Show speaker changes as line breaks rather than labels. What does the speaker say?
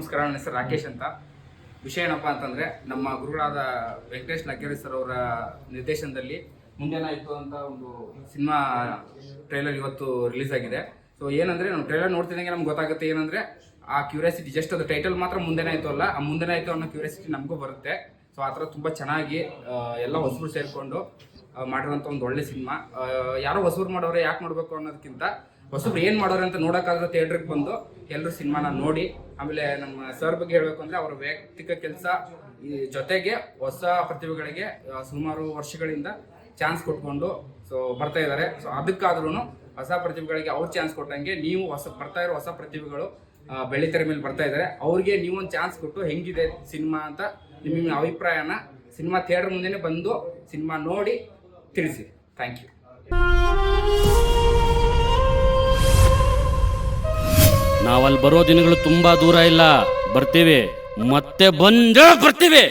ನಮಸ್ಕಾರ, ನನ್ನ ಹೆಸರು ರಾಕೇಶ್ ಅಂತ. ವಿಷಯ ಏನಪ್ಪ ಅಂತಂದರೆ, ನಮ್ಮ ಗುರುಗಳಾದ ವೆಂಕಟೇಶ್ ಲಕ್ಕೇರಿ ಸರ್ ಅವರ ನಿರ್ದೇಶನದಲ್ಲಿ ಮುಂದೇನಾಯಿತು ಅಂತ ಒಂದು ಸಿನಿಮಾ ಟ್ರೈಲರ್ ಇವತ್ತು ರಿಲೀಸ್ ಆಗಿದೆ. ಸೊ ಏನಂದರೆ, ನಾವು ಟ್ರೈಲರ್ ನೋಡ್ತಿದ್ದಂಗೆ ನಮ್ಗೆ ಗೊತ್ತಾಗುತ್ತೆ ಏನಂದರೆ, ಆ ಕ್ಯೂರಿಯಾಸಿಟಿ ಜಸ್ಟ್ ಅದು ಟೈಟಲ್ ಮಾತ್ರ ಮುಂದೆನಾಯಿತು ಅಲ್ಲ, ಆ ಮುಂದೆನಾಯಿತು ಅನ್ನೋ ಕ್ಯೂರಿಯಾಸಿಟಿ ನಮಗೂ ಬರುತ್ತೆ. ಸೊ ಆ ಥರ ತುಂಬ ಚೆನ್ನಾಗಿ ಎಲ್ಲ ಹೊಸಬ್ರು ಸೇರಿಕೊಂಡು ಮಾಡಿರೋಂಥ ಒಂದು ಒಳ್ಳೆ ಸಿನಿಮಾ. ಯಾರೋ ಹೊಸಬ್ರು ಮಾಡೋರೆ ಯಾಕೆ ಮಾಡಬೇಕು ಅನ್ನೋದಕ್ಕಿಂತ ಹೊಸಬ್ರು ಏನು ಮಾಡೋರು ಅಂತ ನೋಡೋಕ್ಕಾದ್ರೆ ಥಿಯೇಟ್ರಿಗೆ ಬಂದು ಎಲ್ಲರೂ ಸಿನಿಮಾನ ನೋಡಿ. ಆಮೇಲೆ ನಮ್ಮ ಸರ್ ಬಗ್ಗೆ ಹೇಳಬೇಕು ಅಂದರೆ, ಅವರ ವೈಯಕ್ತಿಕ ಕೆಲಸ ಈ ಜೊತೆಗೆ ಹೊಸ ಪ್ರತಿಭೆಗಳಿಗೆ ಸುಮಾರು ವರ್ಷಗಳಿಂದ ಚಾನ್ಸ್ ಕೊಟ್ಕೊಂಡು ಬರ್ತಾ ಇದ್ದಾರೆ. ಸೊ ಅದಕ್ಕಾದ್ರೂ ಹೊಸ ಪ್ರತಿಭೆಗಳಿಗೆ ಅವ್ರು ಚಾನ್ಸ್ ಕೊಟ್ಟಂಗೆ ನೀವು ಬರ್ತಾ ಇರೋ ಹೊಸ ಪ್ರತಿಭೆಗಳು ಬೆಳ್ಳಿತೆರೆ ಮೇಲೆ ಬರ್ತಾ ಇದ್ದಾರೆ. ಅವ್ರಿಗೆ ನೀವೊಂದು ಚಾನ್ಸ್ ಕೊಟ್ಟು ಹೆಂಗಿದೆ ಸಿನಿಮಾ ಅಂತ ನಿಮ್ಮ ಅಭಿಪ್ರಾಯನ ಸಿನಿಮಾ ಥಿಯೇಟರ್ ಮುಂದೆನೇ ಬಂದು ಸಿನಿಮಾ ನೋಡಿ ತಿಳಿಸಿ. Thank you.
ನಾವಲ್ಲಿ ಬರೋ ದಿನಗಳು ತುಂಬಾ ದೂರ ಇಲ್ಲ, ಬರ್ತೀವಿ, ಮತ್ತೆ ಬಂದೇ ಬರ್ತೀವಿ.